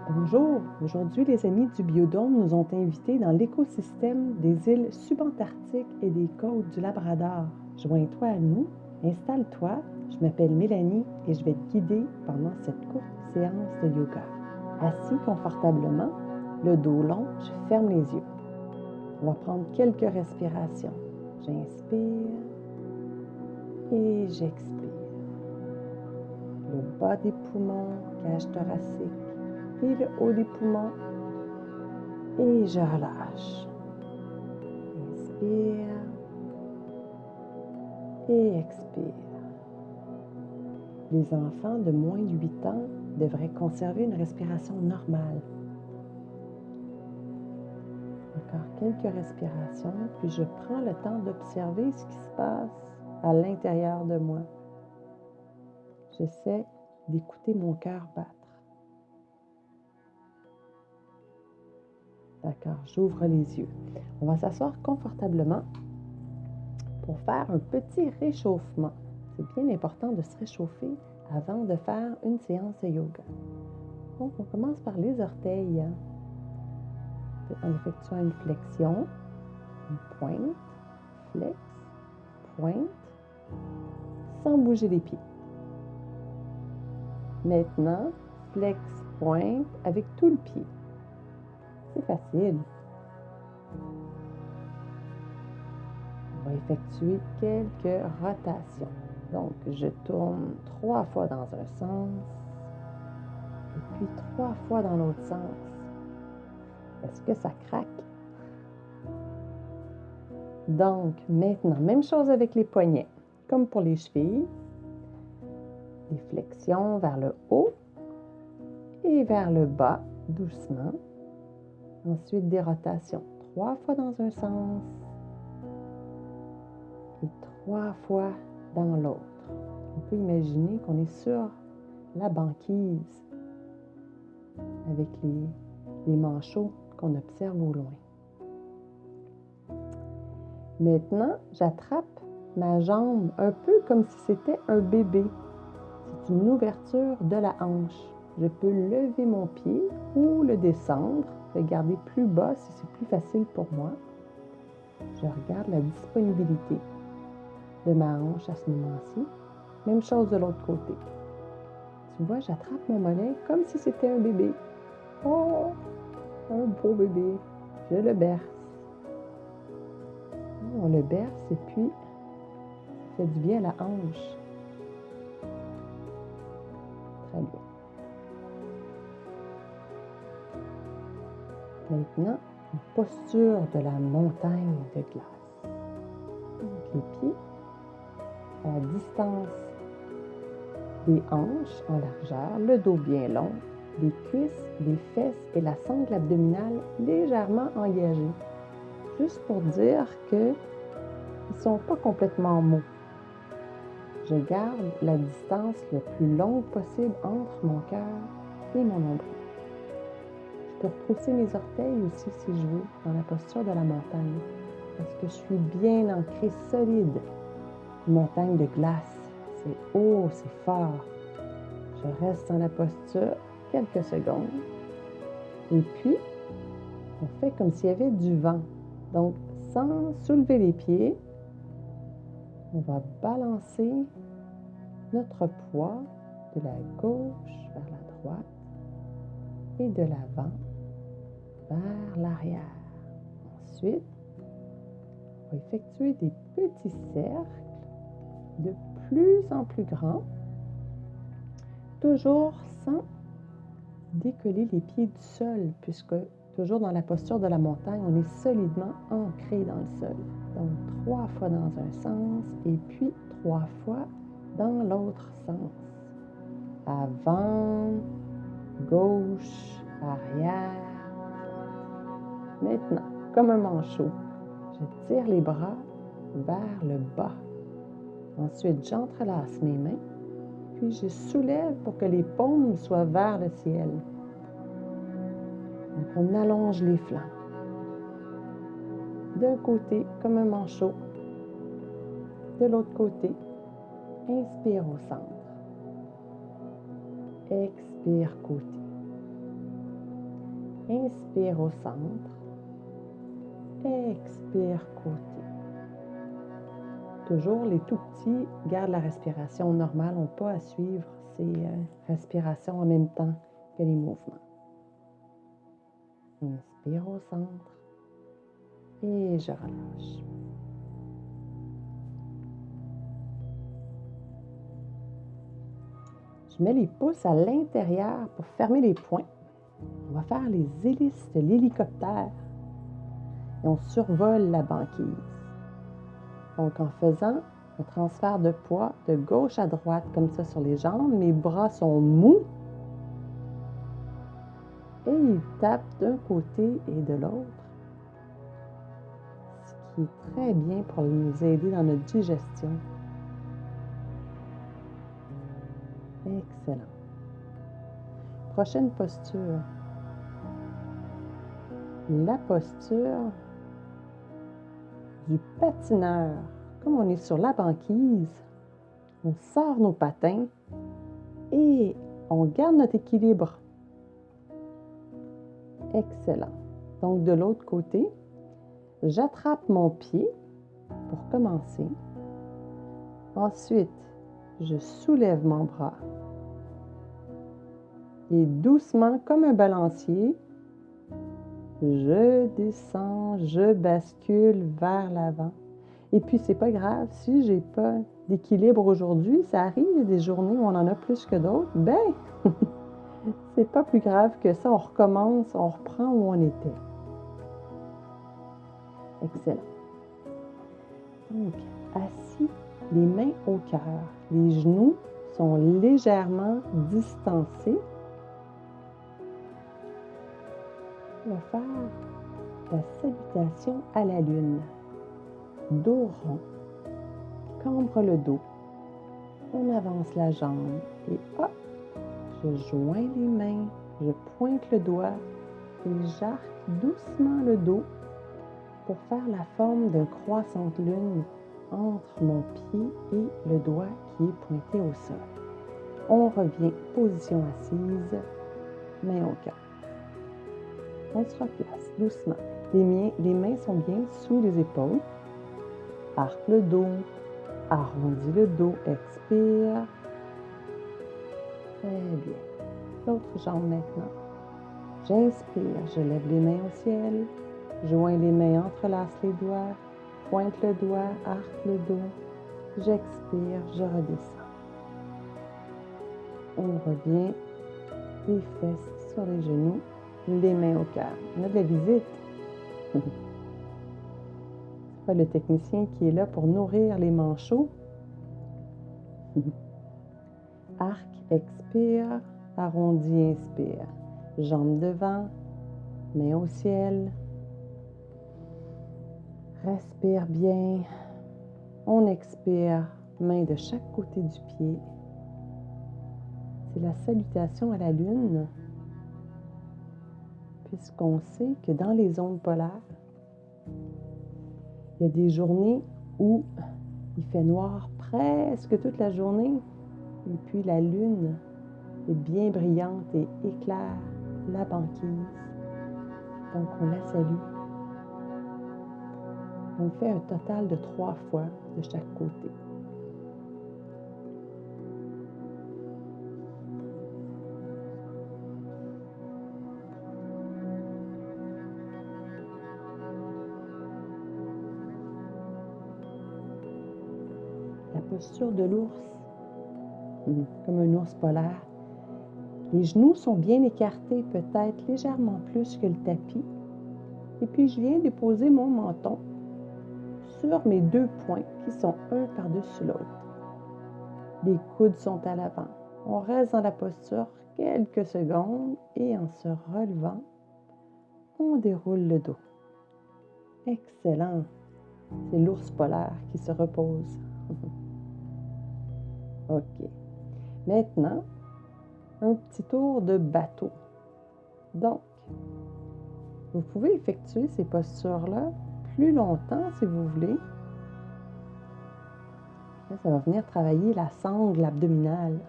Bonjour, aujourd'hui les amis du Biodôme nous ont invités dans l'écosystème des îles subantarctiques et des côtes du Labrador. Joins-toi à nous, installe-toi, je m'appelle Mélanie et je vais te guider pendant cette courte séance de yoga. Assis confortablement, le dos long, je ferme les yeux. On va prendre quelques respirations. J'inspire et j'expire. Le bas des poumons, cage thoracique, et le haut des poumons. Et je relâche. Inspire et expire. Les enfants de moins de 8 ans devraient conserver une respiration normale. Encore quelques respirations, puis je prends le temps d'observer ce qui se passe à l'intérieur de moi. J'essaie d'écouter mon cœur battre. D'accord, j'ouvre les yeux. On va s'asseoir confortablement pour faire un petit réchauffement. C'est bien important de se réchauffer avant de faire une séance de yoga. Donc, on commence par les orteils. En effectuant une flexion, une pointe, flex, pointe, sans bouger les pieds. Maintenant, flex, pointe avec tout le pied. C'est facile. On va effectuer quelques rotations. Donc, je tourne 3 fois dans un sens et puis 3 fois dans l'autre sens. Est-ce que ça craque? Donc, maintenant, même chose avec les poignets. Comme pour les chevilles, des flexions vers le haut et vers le bas, doucement. Ensuite, des rotations. 3 fois dans un sens et 3 fois dans l'autre. On peut imaginer qu'on est sur la banquise avec les manchots qu'on observe au loin. Maintenant, j'attrape ma jambe un peu comme si c'était un bébé. C'est une ouverture de la hanche. Je peux lever mon pied ou le descendre, le garder plus bas si c'est plus facile pour moi. Je regarde la disponibilité de ma hanche à ce moment-ci. Même chose de l'autre côté. Tu vois, j'attrape mon mollet comme si c'était un bébé. Oh, un beau bébé. Je le berce. On le berce et puis ça fait du bien à la hanche. Très bien. Maintenant, une posture de la montagne de glace. Donc, les pieds à la distance des hanches en largeur, le dos bien long, les cuisses, les fesses et la sangle abdominale légèrement engagées. Juste pour dire qu'ils ne sont pas complètement mous. Je garde la distance le plus longue possible entre mon cœur et mon nombril. Je peux retrousser mes orteils aussi si je veux dans la posture de la montagne parce que je suis bien ancrée solide. Une montagne de glace, c'est haut, c'est fort. Je reste dans la posture quelques secondes et puis on fait comme s'il y avait du vent. Donc, sans soulever les pieds, on va balancer notre poids de la gauche vers la droite et de l'avant vers l'arrière. Ensuite, on va effectuer des petits cercles de plus en plus grands, toujours sans décoller les pieds du sol, puisque toujours dans la posture de la montagne, on est solidement ancré dans le sol. Donc, 3 fois dans un sens et puis 3 fois dans l'autre sens. Avant, gauche, arrière. Maintenant, comme un manchot, je tire les bras vers le bas. Ensuite, j'entrelace mes mains, puis je soulève pour que les paumes soient vers le ciel. Donc, on allonge les flancs. D'un côté, comme un manchot. De l'autre côté, inspire au centre. Expire côté. Inspire au centre. Expire côté. Toujours, les tout petits gardent la respiration normale, n'ont pas à suivre ces respirations en même temps que les mouvements. Inspire au centre et je relâche. Je mets les pouces à l'intérieur pour fermer les poings. On va faire les hélices de l'hélicoptère et on survole la banquise. Donc, en faisant un transfert de poids de gauche à droite, comme ça sur les jambes, mes bras sont mous et ils tapent d'un côté et de l'autre, ce qui est très bien pour nous aider dans notre digestion. Excellent. Prochaine posture. La posture du patineur. Comme on est sur la banquise, on sort nos patins et on garde notre équilibre. Excellent. Donc, de l'autre côté, j'attrape mon pied pour commencer. Ensuite, je soulève mon bras. Et doucement, comme un balancier, je descends, je bascule vers l'avant. Et puis, c'est pas grave, si j'ai pas d'équilibre aujourd'hui, ça arrive, il y a des journées où on en a plus que d'autres, ben, c'est pas plus grave que ça, on recommence, on reprend où on était. Excellent. Donc, assis, les mains au cœur, les genoux sont légèrement distancés. On va faire la salutation à la lune. Dos rond, cambre le dos, on avance la jambe et hop, je joins les mains, je pointe le doigt et j'arque doucement le dos pour faire la forme d'un croissant lune entre mon pied et le doigt qui est pointé au sol. On revient, position assise, main au cœur. On se replace doucement. Les mains sont bien sous les épaules. Arque le dos, arrondis le dos, expire. Très bien. L'autre jambe maintenant. J'inspire, je lève les mains au ciel, joins les mains, entrelace les doigts, pointe le doigt, arque le dos. J'expire, je redescends. On revient, les fesses sur les genoux, les mains au cœur. On a de la visite. C'est pas le technicien qui est là pour nourrir les manchots. Arc, expire, arrondi, inspire. Jambes devant, mains au ciel. Respire bien. On expire, mains de chaque côté du pied. C'est la salutation à la lune, puisqu'on sait que dans les zones polaires, il y a des journées où il fait noir presque toute la journée, et puis la lune est bien brillante et éclaire la banquise. Donc on la salue. On le fait un total de 3 fois de chaque côté. La posture de l'ours, comme un ours polaire. Les genoux sont bien écartés, peut-être légèrement plus que le tapis. Et puis je viens déposer mon menton sur mes 2 poings qui sont un par-dessus l'autre. Les coudes sont à l'avant. On reste dans la posture quelques secondes et en se relevant, on déroule le dos. Excellent! C'est l'ours polaire qui se repose. OK. Maintenant, un petit tour de bateau. Donc, vous pouvez effectuer ces postures-là plus longtemps si vous voulez. Là, ça va venir travailler la sangle abdominale.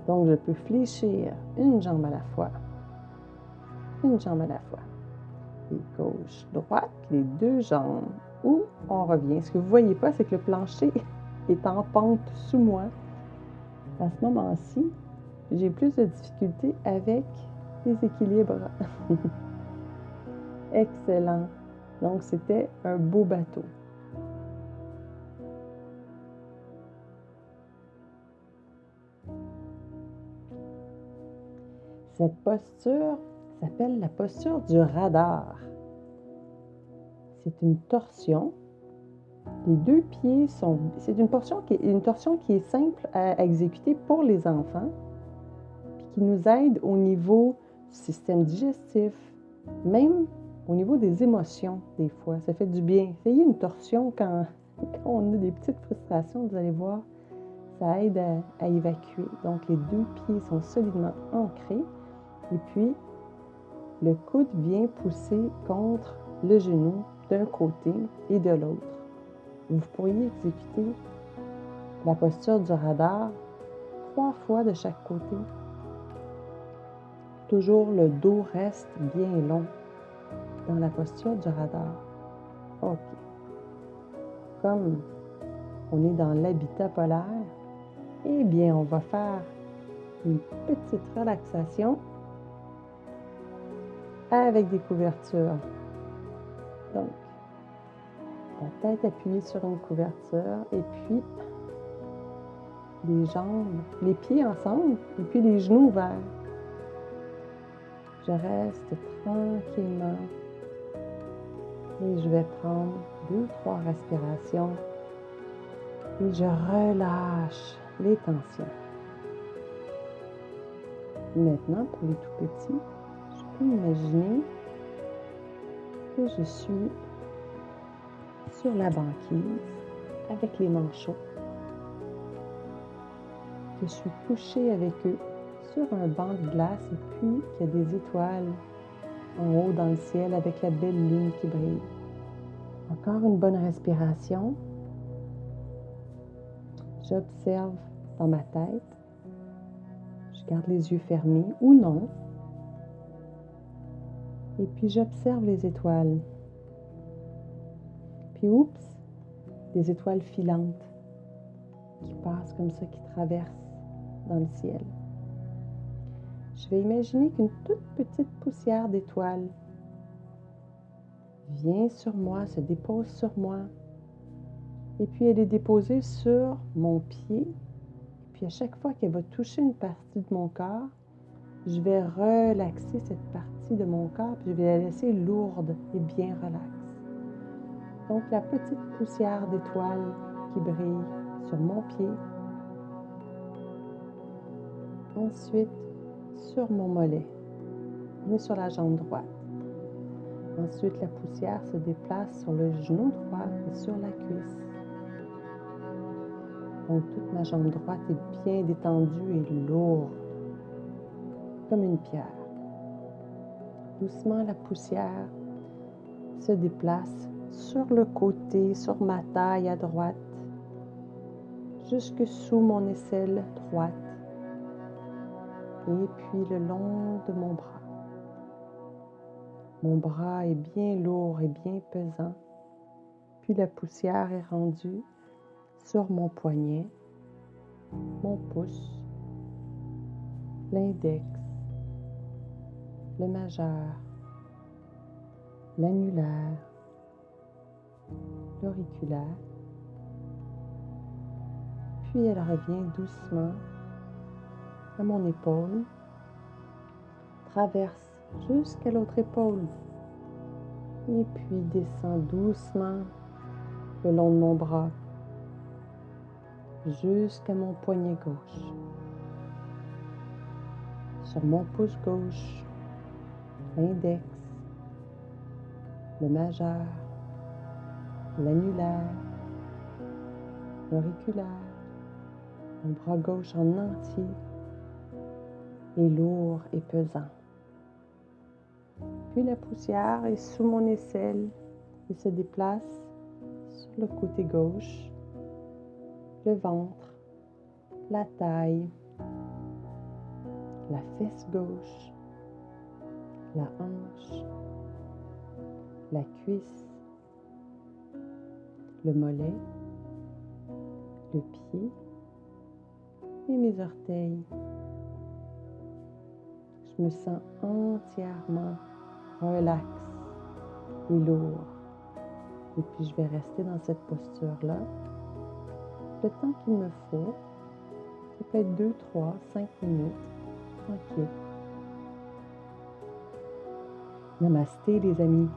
Donc, je peux fléchir une jambe à la fois. une jambe à la fois. Et gauche, droite, les deux jambes. Où on revient. Ce que vous ne voyez pas, c'est que le plancher est en pente sous moi. À ce moment-ci, j'ai plus de difficultés avec les équilibres. Excellent. Donc, c'était un beau bateau. Cette posture s'appelle la posture du radar. C'est une torsion. Les deux pieds sont... C'est une torsion qui est simple à exécuter pour les enfants, puis qui nous aide au niveau du système digestif, même au niveau des émotions, des fois. Ça fait du bien. Essayez une torsion quand on a des petites frustrations, vous allez voir, ça aide à évacuer. Donc, les deux pieds sont solidement ancrés. Et puis, le coude vient pousser contre le genou d'un côté et de l'autre. Vous pourriez exécuter la posture du radar 3 fois de chaque côté. Toujours le dos reste bien long dans la posture du radar. OK. Comme on est dans l'habitat polaire, eh bien, on va faire une petite relaxation avec des couvertures. Donc, la tête appuyée sur une couverture et puis les jambes, les pieds ensemble et puis les genoux ouverts. Je reste tranquillement et je vais prendre 2-3 respirations et je relâche les tensions. Maintenant, pour les tout petits, je peux imaginer que je suis sur la banquise avec les manchots, que je suis couchée avec eux sur un banc de glace et puis qu'il y a des étoiles en haut dans le ciel avec la belle lune qui brille. Encore une bonne respiration. J'observe dans ma tête. Je garde les yeux fermés ou non. Et puis j'observe les étoiles. Puis oups, des étoiles filantes qui passent comme ça, qui traversent dans le ciel. Je vais imaginer qu'une toute petite poussière d'étoiles vient sur moi, se dépose sur moi. Et puis elle est déposée sur mon pied. Puis à chaque fois qu'elle va toucher une partie de mon corps, je vais relaxer cette partie de mon corps, puis je vais la laisser lourde et bien relaxe. Donc la petite poussière d'étoiles qui brille sur mon pied. Ensuite, sur mon mollet. On est sur la jambe droite. Ensuite, la poussière se déplace sur le genou droit et sur la cuisse. Donc, toute ma jambe droite est bien détendue et lourde, comme une pierre. Doucement, la poussière se déplace sur le côté, sur ma taille à droite, jusque sous mon aisselle droite, et puis le long de mon bras. Mon bras est bien lourd et bien pesant, puis la poussière est rendue sur mon poignet, mon pouce, l'index, le majeur, l'annulaire, l'auriculaire. Puis elle revient doucement à mon épaule, traverse jusqu'à l'autre épaule et puis descend doucement le long de mon bras jusqu'à mon poignet gauche. Sur mon pouce gauche, l'index, le majeur, l'annulaire, l'auriculaire, mon bras gauche en entier est lourd et pesant. Puis la poussière est sous mon aisselle et se déplace sur le côté gauche, le ventre, la taille, la fesse gauche, la hanche, la cuisse, le mollet, le pied et mes orteils. Je me sens entièrement relax et lourd. Et puis je vais rester dans cette posture-là le temps qu'il me faut. Ça peut être 2, 3, 5 minutes, tranquille. Namasté les amis.